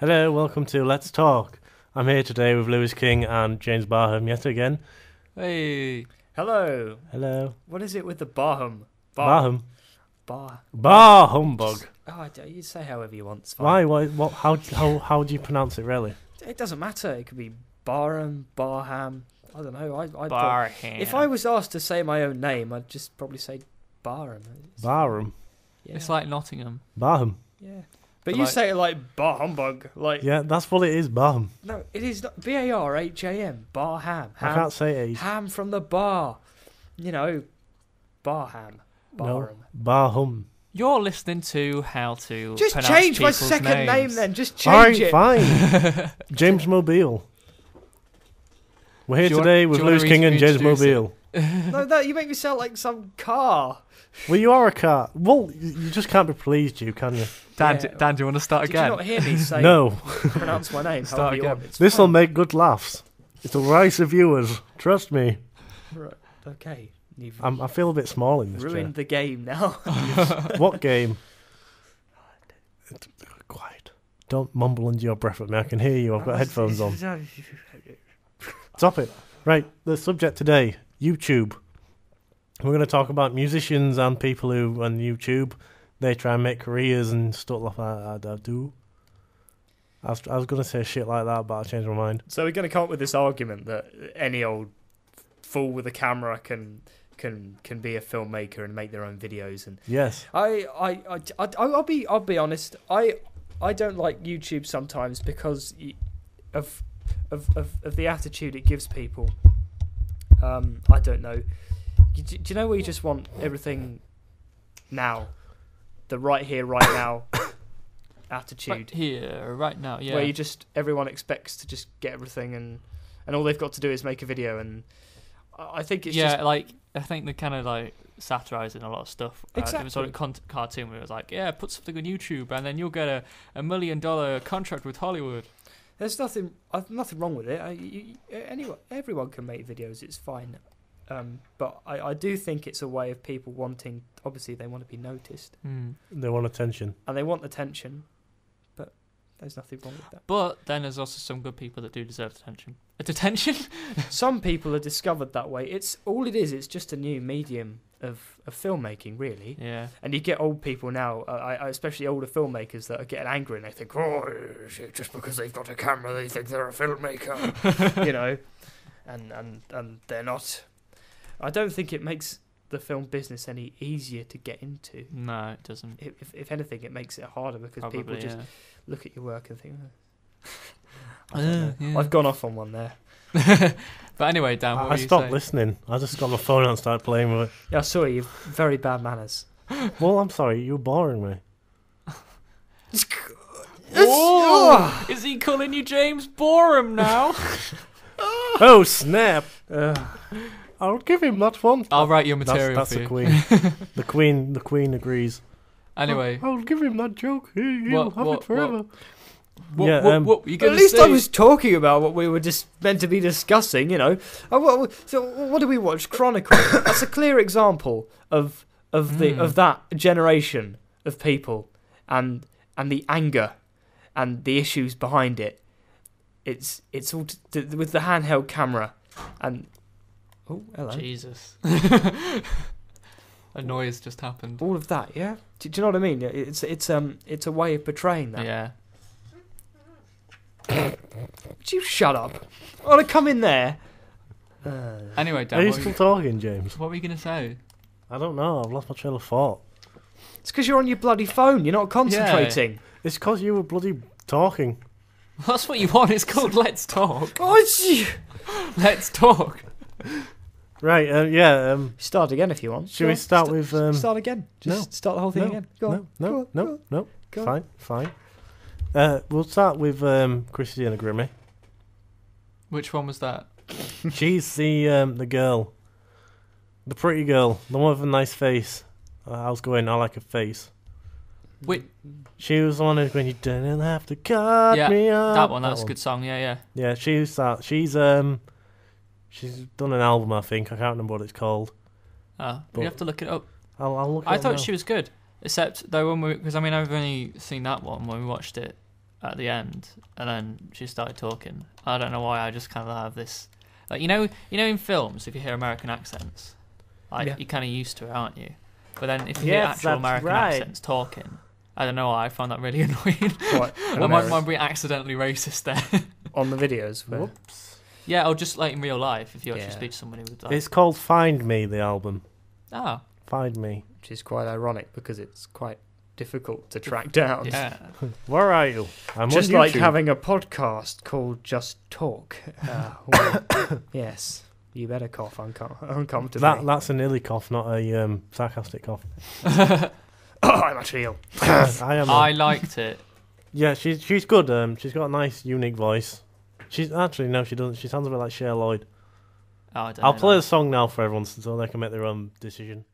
Hello, welcome to Let's Talk. I'm here today with Lewis King and James Barham yet again. Hey. Hello. Hello. What is it with the Barham? Barham. Bar. Humbug. You say however you want. It's fine. Why? What? How do you pronounce it really? It doesn't matter. It could be Barham, Barham. I don't know. Barham. If I was asked to say my own name, I'd just probably say Barham. Barham. Yeah. It's like Nottingham. Barham. Yeah. But But you like- say it like Bar Humbug. Like Yeah, that's what it is, Barham. no, it is not Barham. Barham. I can't say it. Ham from the bar. You know, Barham. No, Barham. Barham. You're listening to how to Just pronounce change my people's second name names. then. Just Alright, change it. fine. James Mobile. We're here Do you want- today do with you wanna Lewis King and James reintroduce it? Mobile. No, that you make me sound like some car. Well, you are a car. Well, you just can't be pleased, can you? Dan, Yeah. Dan, do you want to start Did you again? not hear me say No. pronounce my name? Start however you again. want? It's This will fine. make good laughs. It'll rise the viewers. Trust me. Right, okay. You've I feel a bit small in this ruined the game now. chair. What game? Quiet. Don't mumble under your breath at me. I can hear you. I've got headphones on. Stop it. Right, the subject today, YouTube. We're going to talk about musicians and people who on YouTube, they try and make careers and stuff like that. I do. I was going to say shit like that, but I changed my mind. So we're going to come up with this argument that any old fool with a camera can be a filmmaker and make their own videos. And Yes. I'll be honest. I don't like YouTube sometimes because of the attitude it gives people. I don't know. Do you know where you just want everything now, the right here, right now attitude? Right here, right now, yeah. Where you just everyone expects to just get everything and all they've got to do is make a video, and I think it's yeah, just like, I think they're kind of like satirising a lot of stuff. There was Exactly. a cartoon where it was like, yeah, put something on YouTube and then you'll get $1 million contract with Hollywood. there's nothing wrong with it. Everyone can make videos. It's fine. But I do think it's a way of people wanting. Obviously, they want to be noticed They want attention. and they want attention. But there's nothing wrong with that. But then there's also some good people that do deserve attention. Detention? Some people are discovered that way. It's all it is. It's just a new medium of filmmaking, really. Yeah. And you get old people now, especially older filmmakers, that are getting angry and they think, oh, just because they've got a camera, they think they're a filmmaker, you know, and they're not. I don't think it makes the film business any easier to get into. No, it doesn't. If anything, it makes it harder because Probably, people just yeah. look at your work and think, I don't know. Yeah. I've gone off on one there. But anyway, Dan, what were I you stopped saying? listening. I just got my phone out and started playing with Yeah, I saw you've very bad manners. it. Well, I'm sorry. You're boring me. Oh, is he calling you James Borum now? Oh, snap. I'll give him that one. I'll write your material That's for the you. queen. The queen agrees. Anyway, I'll give him that joke. He'll have it forever. what were you At going to least say? I was talking about what we were just meant to be discussing, you know. So what do we watch? Chronicle. That's a clear example of that generation of people and the anger and the issues behind it. It's all with the handheld camera and oh hello. Jesus. A noise just happened. All of that, yeah. Do you know what I mean? It's a way of portraying that. Yeah. Would you shut up? I want to come in there. Anyway, Are Dan, you what were still you, talking, James? what were you going to say? I don't know. I've lost my trail of thought. It's because you're on your bloody phone. You're not concentrating. It's because you were bloody talking. That's what you want. It's called Let's Talk. Oh, it's... Let's Talk. Right, yeah. Start again if you want. Should we start with... Start again. Just start the whole thing no, again. Go on. No, Go on. no. Go on. Fine. We'll start with Christina Grimmie. Which one was that? She's the girl. The pretty girl. The one with a nice face. I was going, I like her face. Wait. She was the one who's going, you didn't have to cut Yeah, me up. That one. That's a good song. Yeah, yeah. Yeah, she's that. She's done an album, I think. I can't remember what it's called. You But- have to look it up. I'll look it I up thought now. she was good, except though because I've only seen that one when we watched it at the end, and then she started talking. I don't know why. I just kind of have this, like, in films, if you hear American accents, like you're kind of used to it, aren't you? But then if you hear actual American accents talking, I don't know why I found that really annoying. I might be accidentally racist there. On the videos. Whoops. Yeah, or just like in real life, if you actually speak to somebody with that. It's called Find Me, the album. Oh. Find Me. Which is quite ironic because it's quite difficult to track down. Yeah. Where are you? I'm just on like YouTube. having a podcast called Just Talk. Yes. You better cough uncomfortably. That's an illy cough, not a sarcastic cough. I'm actually ill. I am. I liked it. Yeah, she's good. She's got a nice, unique voice. She's actually no, she doesn't. She sounds a bit like Cher Lloyd. Oh, I don't I'll know play that. the song now for everyone so they can make their own decision.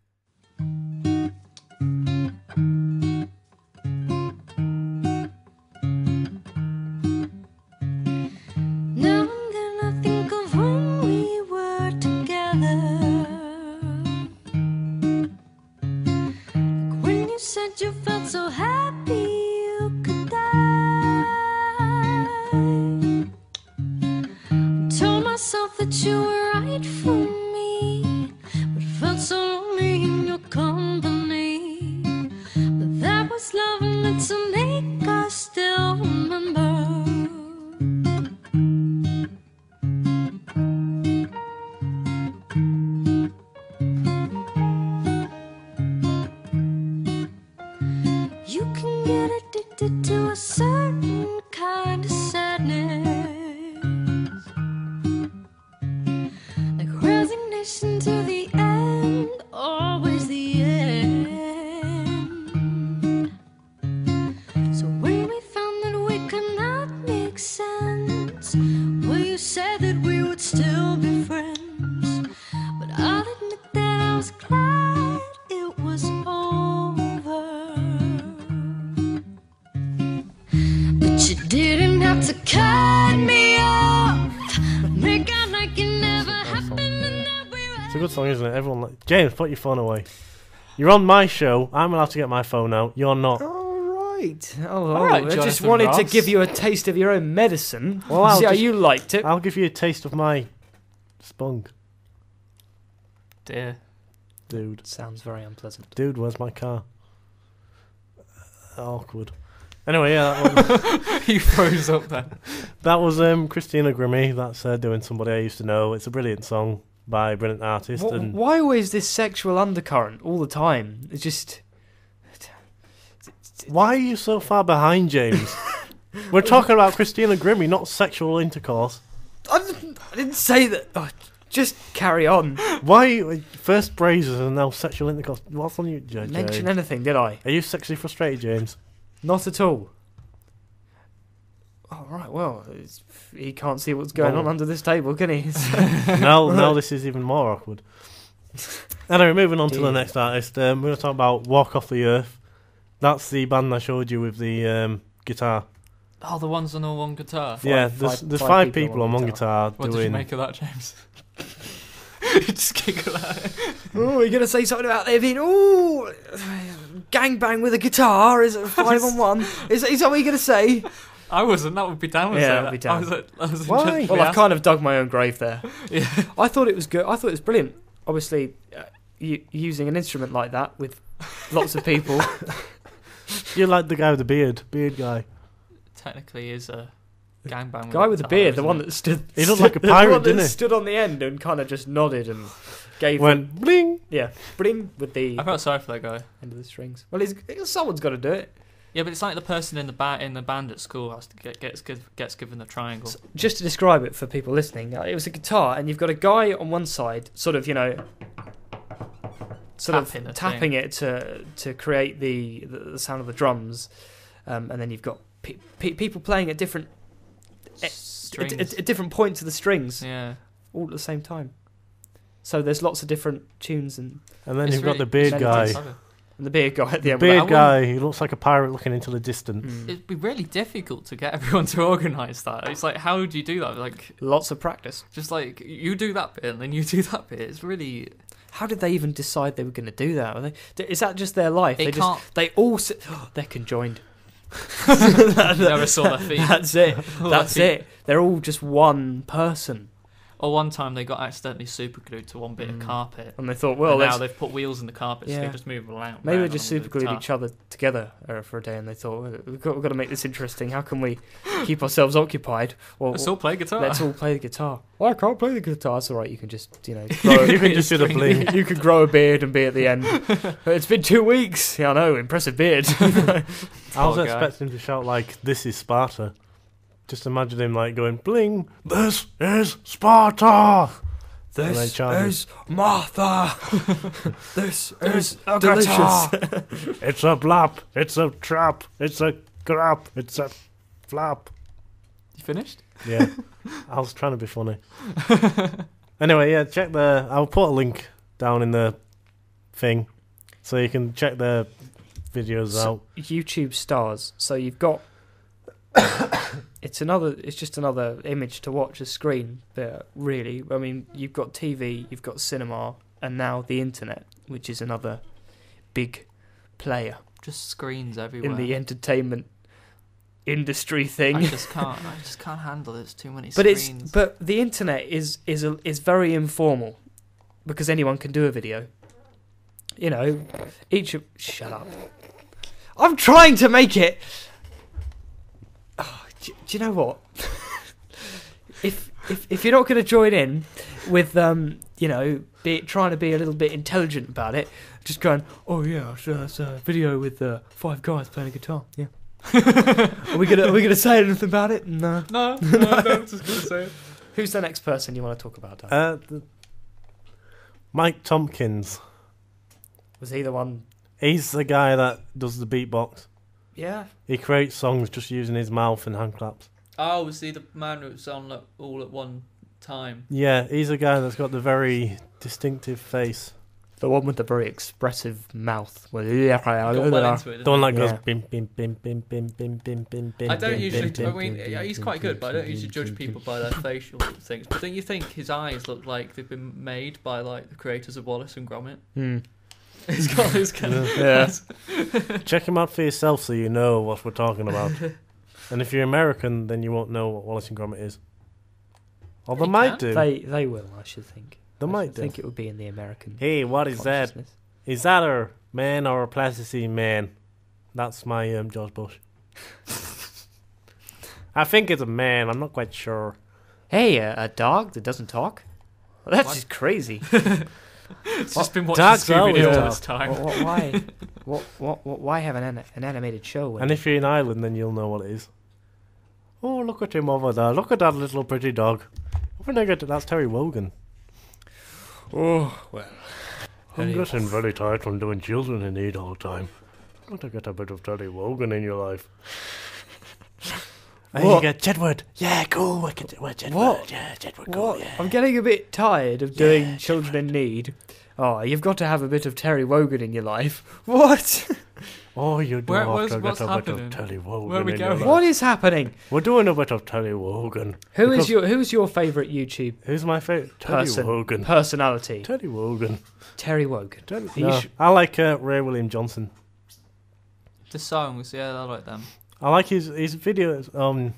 Now I'm gonna think of when we were together, like when you said you felt so happy you could die. I told myself that you were right for me, but felt so lonely in your company. But that was love and it's an ache I still remember. You can get addicted to a certain kind of sadness, like resignation to the end, always the end. So when we found that we could not make sense, well, you said that we would still be friends, but I'll admit that I was glad it was over. But you didn't have to cut me off, make out like it never happened and that we were. It's a good song, isn't it? Everyone like James, put your phone away. You're on my show. I'm allowed to get my phone out. You're not. All right. Oh, All right, I just Jonathan wanted to Ross. give you a taste of your own medicine. Well, I'll see how just- you liked it. I'll give you a taste of my spunk, Dear. dude. Sounds very unpleasant. Dude, where's my car? Awkward. Anyway, yeah, He froze up then. that was Christina Grimmie. That's doing Somebody I Used to Know. It's a brilliant song by a brilliant artist. And Why always this sexual undercurrent all the time? It's just... why are you so far behind, James? We're talking about Christina Grimmie, not sexual intercourse. I didn't say that. Oh, just carry on. Why first braces and now sexual intercourse? What's on you, James? Mention anything, did I? Are you sexually frustrated, James? Not at all. Oh, right, well, he can't see what's going on under this table, can he? No, this is even more awkward. Anyway, moving on to the Dear. next artist. We're going to talk about Walk Off the Earth. That's the band I showed you with the guitar. Oh, the ones on all one guitar. Yeah, five there's five people people on on one guitar. guitar What did you doing. make of that, James? You just giggle at it. Oh, you're going to say something about there being, ooh, gangbang with a guitar? Is it 5-on-1? Is that what you're going to say? I wasn't. That would be down. Yeah, that'd be down. I was Why? Well, I've kind of dug my own grave there. Yeah. I thought it was good. I thought it was brilliant. Obviously, using an instrument like that with lots of people. You're like the guy with the beard guy. Technically, is a gangbang. Guy with the guitar, beard, the isn't one it? that stood. He looked like a the pirate, one that didn't he? stood on the end and kind of just nodded and gave. Went bling. Yeah, bring with the I felt sorry for that guy. end of the strings. Well, someone's got to do it. Yeah, but it's like the person in the band at school has to gets given the triangle. Just to describe it for people listening, it was a guitar, and you've got a guy on one side, sort of, Tapping the tapping it to create the sound of the drums, and then you've got people playing at different Strings. at different points of the strings, Yeah. all at the same time. So there's lots of different tunes and And then It's you've got really- the beard it's guy. really the beard guy at the end. Beard I guy. He looks like a pirate looking into the distance. It'd be really difficult to get everyone to organise that. It's like, how do you do that? Like, Lots of practice. just like you do that bit and then you do that bit. It's really. How did they even decide they were going to do that? Is that just their life? It can't. They all they're conjoined. Never saw their feet. That's it. That's it. They're all just one person. Or one time they got accidentally super glued to one bit of carpet. And they thought, well, and now they've put wheels in the carpet, so Yeah. they just move around. maybe they just super glued each other together for a day, and they thought, well, we've got to make this interesting. How can we keep ourselves occupied? Well, Let's all play guitar. let's all play the guitar. Well, I can't play the guitar. It's all right. You can just, grow You can just do the bling. you could grow a beard and be at the end. It's been 2 weeks. Yeah, I know. Impressive beard. I was Poor guy. expecting him to shout like, "This is Sparta." Just imagine him like going, "Bling! This is Sparta." And then This charging. is Martha. This is a delicious. guitar. It's a blap. It's a trap. It's a grap. It's a flap. You finished? Yeah, I was trying to be funny. Anyway, yeah, check the. I'll put a link down in the thing, so you can check their videos out. YouTube stars. So you've got. It's just another image to watch, a screen. But really, I mean, you've got TV, you've got cinema, and now the internet, which is another big player Just screens everywhere. in the entertainment industry thing. I just can't handle it. It's too many But screens. but the internet is very informal because anyone can do a video. Shut up. I'm trying to make it. Oh, do you know what? if you're not going to join in with trying to be a little bit intelligent about it, just going, oh yeah, it's a video with 5 guys playing a guitar. Yeah. Are we gonna say anything about it? No. No, just gonna say it. Who's the next person you want to talk about, Dan? Mike Tompkins. Was he the one? He's the guy that does the beatbox. Yeah. He creates songs just using his mouth and hand claps. Oh, was he the man who was on all at one time? Yeah, he's a guy that's got the very distinctive face. The one with the very expressive mouth. Got well into it. The one that goes Yeah. bim bim bim bim bim bim bim bim bim. I don't bim, usually. bim, I bim, mean, bim, yeah, he's bim, quite bim, good, but I don't bim, usually bim, judge bim, people bim. by their facial things. But don't you think his eyes look like they've been made by like the creators of Wallace and Gromit? Hmm. He's got this kind of. Yeah. Check him out for yourself so you know what we're talking about. And if you're American, then you won't know what Wallace and Gromit is. Or they You might can. do. They will, I should think. They might do. I think it would be in the American. Hey, what is that? consciousness. Is that a man or a plasticine man? That's my George Bush. I think it's a man. I'm not quite sure. Hey, a dog that doesn't talk? Well, that's What? just crazy. It's just been watching Dogs always Scooby-Doo all talk. this time. Why? Why have an animated show? When And if you're in Ireland, then you'll know what it is. Oh, look at him over there. Look at that little pretty dog. When I get to, that's Terry Wogan. oh well, I'm getting very tired from doing children in need all the time. Want to get a bit of Terry Wogan in your life. And you What? get Jedward. Yeah, cool. We're Jedward. What? Yeah, Jedward, cool. what? Yeah. I'm getting a bit tired of doing Yeah, children in need. Oh, you've got to have a bit of Terry Wogan in your life. What? Oh, you do Where- have to what's get a bit happening? of Terry Wogan Where are we in your going? life. What is happening? We're doing a bit of Terry Wogan. Who's Because- your favourite YouTube Who's my favourite? Terry person? Wogan. Personality. Terry Wogan. Terry Wogan. Terry, You no, sh- I like Ray William Johnson. The songs, yeah, I like them. I like his videos.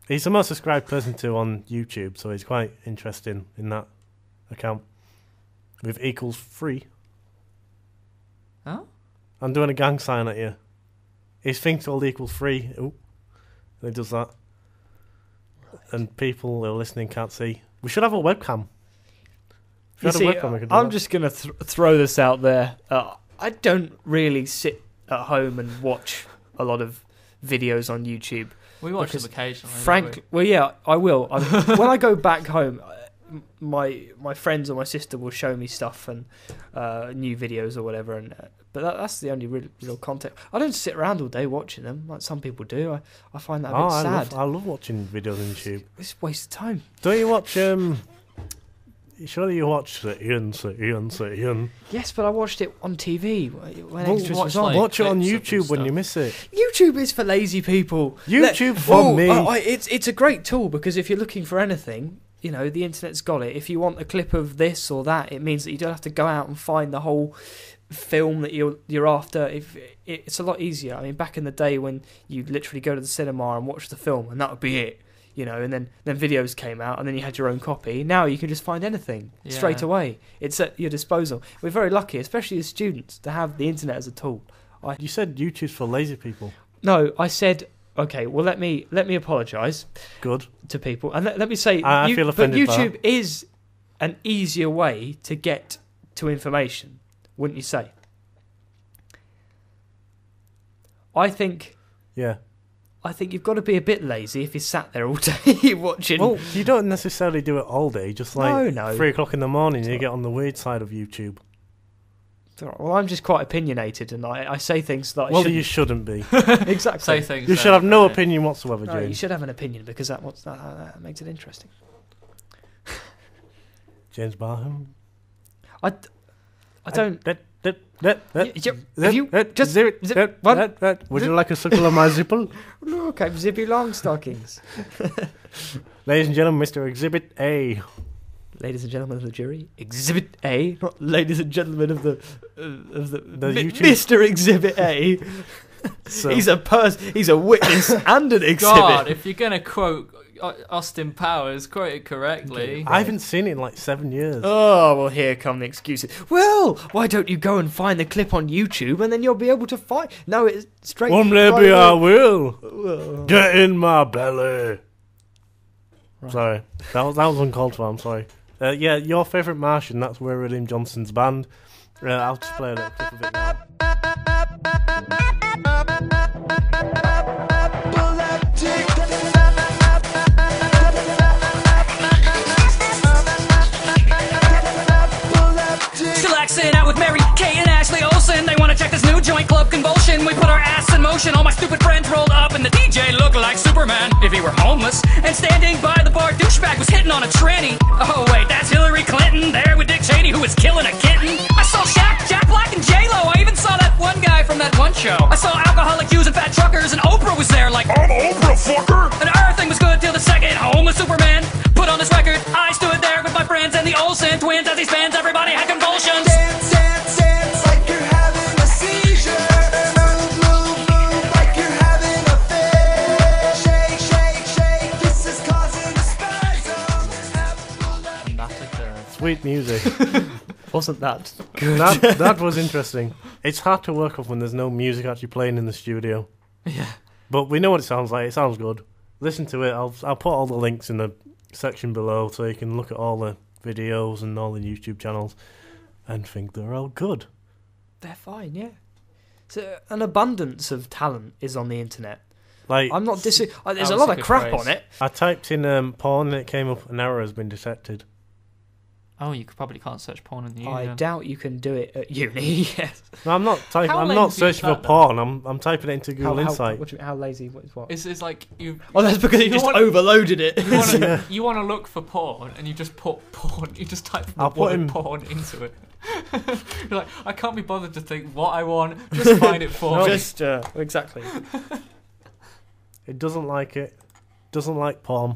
He's the most subscribed person to on YouTube, so he's quite interesting in that account. With equals 3. Huh? I'm doing a gang sign at you. His thing's called equals 3. Ooh. And he does that. And people who are listening can't see. We should have a webcam. If we You had see, a webcam, we could do I'm that. just going to throw this out there. I don't really sit at home and watch a lot of videos on YouTube. We watch Because them occasionally. don't Frank, well, yeah, I will. When I go back home, my friends or my sister will show me stuff and new videos or whatever, and but that's the only real content. I don't sit around all day watching them like some people do. I find that a bit sad. I love watching videos on YouTube. It's a waste of time. Don't you watch surely you watch the Ian. Yes, but I watched it on TV when Well, Extras watch was on. like- Watch it on clips of YouTube when stuff. you miss it. YouTube is for lazy people. YouTube for me. It's a great tool because if you're looking for anything, the internet's got it. If you want a clip of this or that, it means that you don't have to go out and find the whole film that you're after, if it's a lot easier. I mean, back in the day when you literally go to the cinema and watch the film, and that would be it, and then videos came out, and then you had your own copy. Now you can just find anything straight away. It's at your disposal. We're very lucky, especially as students, to have the internet as a tool. You said YouTube's for lazy people. No, I said, okay, well, let me apologise. Good. To people, and let me say, I feel offended. But YouTube is an easier way to get to information, wouldn't you say? I think you've got to be a bit lazy if you sat there all day watching. Well, you don't necessarily do it all day. Just like no. 3 o'clock in the morning, you get on the weird side of YouTube. Well, I'm just quite opinionated, and I say things that you shouldn't be. Exactly. Say things. You should have no opinion whatsoever, No, James. you should have an opinion because that makes it interesting. James Barham. I don't. Would you like a suckle on my zipple? Okay, zippy long stockings. Ladies and gentlemen, Mr. Exhibit A. Ladies and gentlemen of the jury, Exhibit A, not ladies and gentlemen of the Mr. Exhibit A. So. He's a witness and an exhibit. God, if you're gonna quote Austin Powers, quote it correctly. I haven't seen it in like 7 years. Oh, well, here come the excuses. Well, why don't you go and find the clip on YouTube and then you'll be able to find... No, it's straight... Well, maybe I will. Get in my belly. Right. Sorry, that was uncalled for, I'm sorry. Your favourite Martian, that's Ray William Johnson's band. I'll just play a little clip of it now. Chillaxing out with Mary Kate and Ashley Olsen. They wanna check this new joint, Club Convulsion. We put our ass in motion. All my stupid friends rolled up, and the DJ looked like Superman if he were homeless. And standing by the bar, douchebag was hitting on a tranny. Oh wait, that's Hillary Clinton there with Dick Cheney, who was killing a kitten. I saw Shaq, Jack Black, and J-Lo. I even saw that one guy from that one show. I saw alcoholic Jews and fat truckers, and Oprah was there like, I'm Oprah, fucker. And everything was good till the second homeless Superman put on this record. I stood there with my friends and the Olsen twins as he spins. Everybody had convulsions. Dance, dance, dance like you're having a seizure. Move, move, move like you're having a fit. Shake, shake, shake, this is causing a spasm. Sweet music. Wasn't that good? That was interesting. It's hard to work off when there's no music actually playing in the studio. Yeah. But we know what it sounds like. It sounds good. Listen to it. I'll put all the links in the section below so you can look at all the videos and all the YouTube channels and think they're all good. They're fine, yeah. So an abundance of talent is on the internet. Like, I'm not there's a lot of crap on it. I typed in porn and it came up, an error has been detected. Oh, you probably can't search porn in the uni. I doubt you can do it at uni. Yes. No, I'm not typing. I'm not searching for porn. I'm typing it into Google Insight. How lazy? What? It's like you. Oh, that's because you just overloaded it. You want to look for porn, and you just put porn. You just type the word porn into it. You're like, I can't be bothered to think what I want. Just find it for me. Just exactly. It doesn't like it. Doesn't like porn.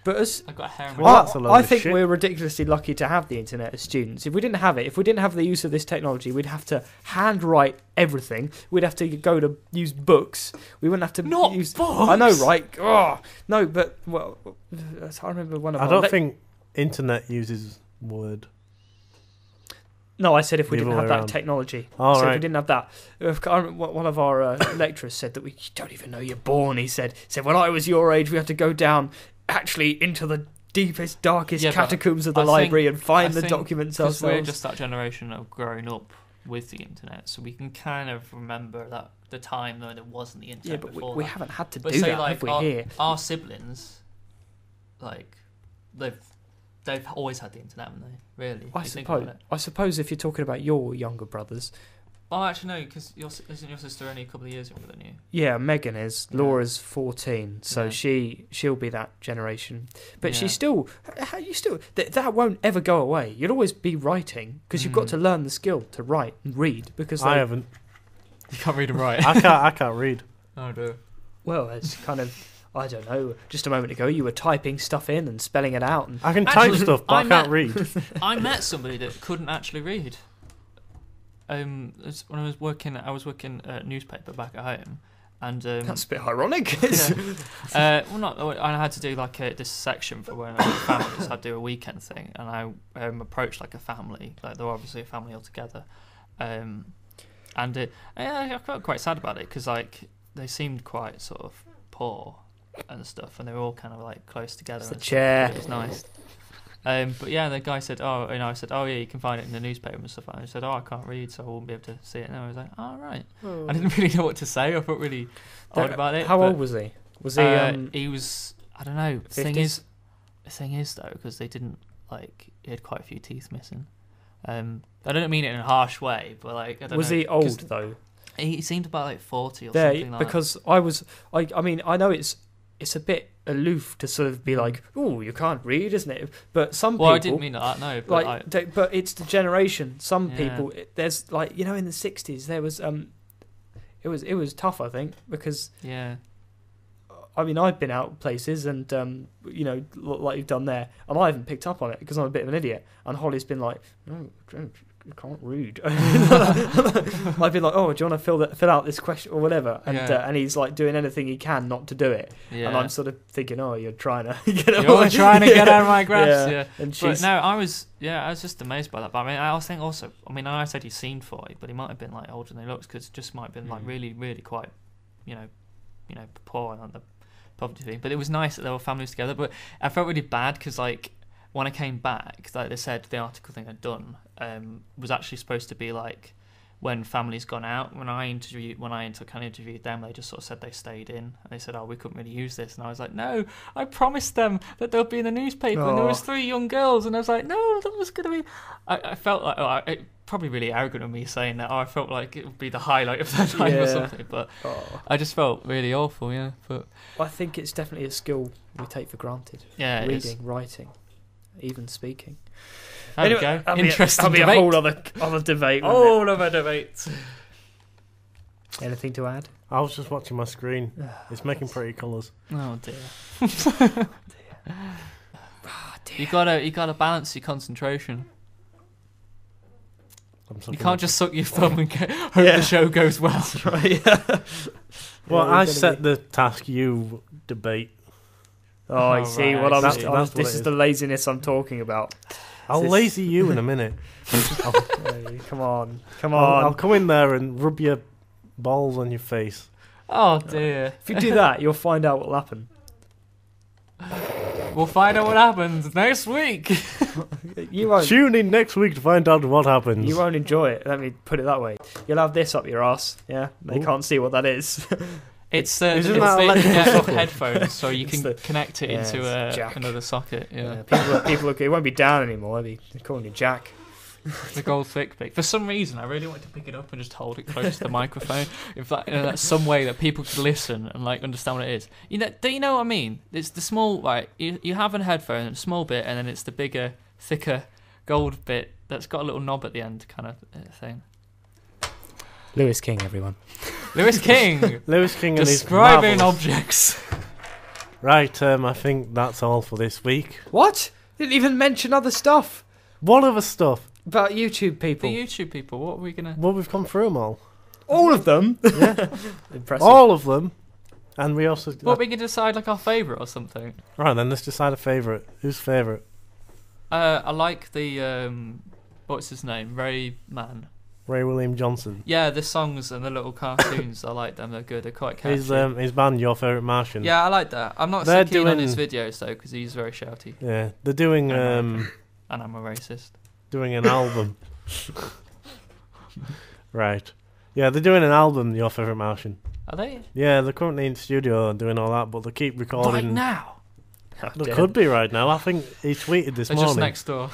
But as I've got a hair in my Well, I think we're ridiculously lucky to have the internet as students. If we didn't have the use of this technology, we'd have to handwrite everything. We'd have to go to use books. We wouldn't have to use books. I know, right? Oh, no, but I remember one of. I don't think internet uses Word. No, I said if we didn't have that technology. Oh, so right. if we didn't have that. I remember one of our lecturers said that we don't even know you're born. He said when I was your age, we have to go down actually into the deepest, darkest catacombs of the library and find the documents ourselves. We're just that generation of growing up with the internet, so we can kind of remember that the time though there wasn't the internet. Yeah, but before we that. haven't had to But do say, that, like, have we? Here, our siblings, like they've always had the internet, haven't they? Really? I suppose if you're talking about your younger brothers. Oh, actually no, because isn't your sister only a couple of years younger than you? Yeah, Megan is. Yeah. Laura's 14, so Yeah. she'll be that generation. But she's still, that won't ever go away. You'll always be writing because you've got to learn the skill to write and read. Because I haven't. You can't read and write. I can't read. Oh, dear. Well, it's kind of, I don't know. Just a moment ago, you were typing stuff in and spelling it out. And I can type stuff, but I can't read. I met somebody that couldn't actually read. when I was working at a newspaper back at home, and That's a bit ironic. well, not. I had to do like this section for when I was families. I'd do a weekend thing, and I approached like a family, like they're obviously a family altogether, and I felt quite sad about it because like they seemed quite sort of poor and stuff, and they were all kind of like close together. The and chair. Stuff. It was nice. But yeah, the guy said, I said, oh yeah, you can find it in the newspaper and stuff. And I said, I can't read, so I won't be able to see it. And I was like, oh right. Oh. I didn't really know what to say. I felt really odd about it. How old was he? Was he? He was, I don't know. The thing is though, because they didn't he had quite a few teeth missing. I don't mean it in a harsh way, but like, I don't know. Was he old though? He seemed about like 40 or something like that. Because I mean, I know it's a bit aloof to sort of be like, oh, you can't read, isn't it? But some people... Well, I didn't mean that, no. But but it's the generation. Some Yeah. people... There's, like, you know, in the 60s, there was... It was tough, I think, because... Yeah. I mean, I've been out places and, you know, like you've done there, and I haven't picked up on it because I'm a bit of an idiot. And Holly's been like, no, you can't read. I've been like, oh, do you want to fill out this question or whatever? And Yeah. And he's like doing anything he can not to do it. Yeah. And I'm sort of thinking, oh, you're trying to get You're trying to get out of my grasp, yeah. And But she's... no, I was just amazed by that. But I mean, I was thinking also, I mean, I said he seemed 40, but he might have been like older than he looks because it just might have been like really, really quite, you know, poor and the poverty thing. But it was nice that there were families together. But I felt really bad because like when I came back, like they said the article thing I'd done was actually supposed to be like when families gone out. When I interviewed them, they just sort of said they stayed in. And they said, oh, we couldn't really use this. And I was like, no, I promised them that they'll be in the newspaper. And there was 3 young girls. And I was like, no, that was going to be... I felt like... it probably really arrogant of me saying that. I felt like it would be the highlight of their time or something. But I just felt really awful, yeah. But I think it's definitely a skill we take for granted. Yeah, reading, writing, even speaking. There we go. Interesting that'll be debate. a whole other debate. All of a debate. Anything to add? I was just watching my screen. It's making pretty colours. Oh dear. Oh, dear. You gotta balance your concentration. You can't just suck your thumb and hope the show goes well. Right. Yeah. Well, I set the task, you debate. Oh, I see. right, What I I'm. see. That's what This it is is. the laziness I'm talking about. I'll This- lazy you in a minute. Hey, come on. I'll come in there and rub your balls on your face. Oh dear. If you do that, you'll find out what'll happen. We'll find out what happens next week. You won't. Tune in next week to find out what happens. You won't enjoy it. Let me put it that way. You'll have this up your ass. Yeah, they Ooh. can't see what that is. It's Isn't that electrical the socket? headphones, so you It's can the- connect it yeah, into it's jack. another socket. Yeah, People look. It won't be down anymore. They're calling you Jack. the gold thick pick. For some reason, I really wanted to pick it up and just hold it close to the microphone. In fact, that's some way that people could listen and like understand what it is. You know, do you know what I mean? It's the small, like you have a headphone, a small bit, and then it's the bigger, thicker gold bit that's got a little knob at the end, kind of thing. Lewis King, everyone. Lewis King Lewis King and his describing marvellous- objects. Right, I think that's all for this week. What? Didn't even mention other stuff What other stuff? about YouTube The people. YouTube people, what are we gonna? Well, we've gone through them all. All of them. Yeah. Impressive. All of them. And we also... What we can decide like our favourite or something. Right, then let's decide a favourite. Who's favourite? I like the what's his name? Ray Man. Ray William Johnson. Yeah, the songs and the little cartoons. I like them. They're good. They're quite catchy. His band, Your Favourite Martian. Yeah, I like that. I'm not They're so keen on doing- his videos though because he's very shouty, Yeah, they're doing and I'm a racist. doing an album. Right. Yeah, they're doing an album, Your Favourite Martian. Are they? Yeah, they're currently in the studio and doing all that, but they keep Right recording. now. They could be right now. I think he tweeted this They're morning. just next door.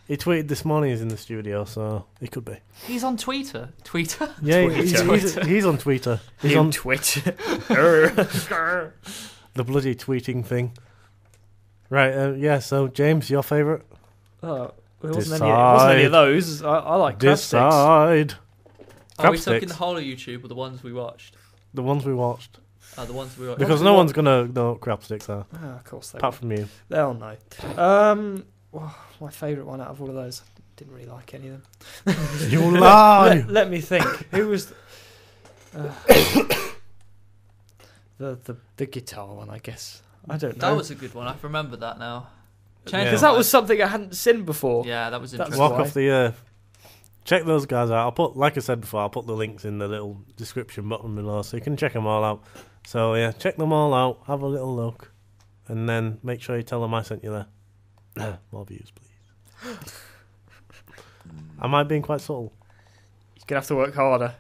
He tweeted this morning he's in the studio, so it could be. He's on Twitter. Twitter. Yeah, Twitter. he's on Twitter. He's You on twit. the bloody tweeting thing. Right, yeah, so James, your favourite? Oh, it wasn't any of those. I like crab sticks. Decide. Are we Crab talking sticks. the whole of YouTube or the ones we watched? The ones we watched. The ones we watched. Because no one's going to know what crab sticks are, Ah, of course they apart will. from you. They'll know. Well, my favourite one out of all of those. Didn't really like any of them. You lie. Let me think. Who was the guitar one? I guess I don't know. That was a good one. I remember that now. Yeah. Because that was something I hadn't seen before. Yeah, that was That's interesting. Walk why. Off the Earth. Check those guys out. I'll put, like I said before, I'll put the links in the little description button below, so you can check them all out. So yeah, check them all out. Have a little look, and then make sure you tell them I sent you there. More views, please. Am I being quite subtle? You're gonna have to work harder.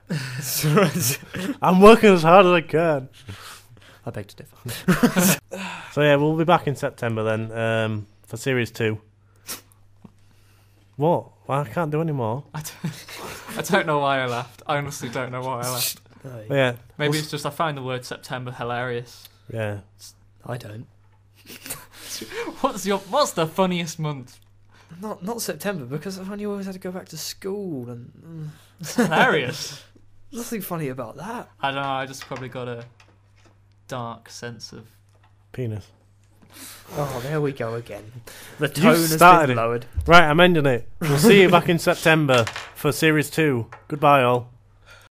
I'm working as hard as I can. I beg to differ. So yeah, we'll be back in September then for series 2. What? Well, I can't do any more. I don't know why I laughed. I honestly don't know why I laughed. But yeah, Maybe it's just I find the word September hilarious. yeah. I don't. What's the funniest month? Not September, because when you always had to go back to school and It's hilarious. nothing funny about that. I don't know. I just probably got a dark sense of. Penis. Oh, there we go again. The You tone has started been it. lowered. Right, I'm ending it. We'll see you back in September for series 2. Goodbye, all.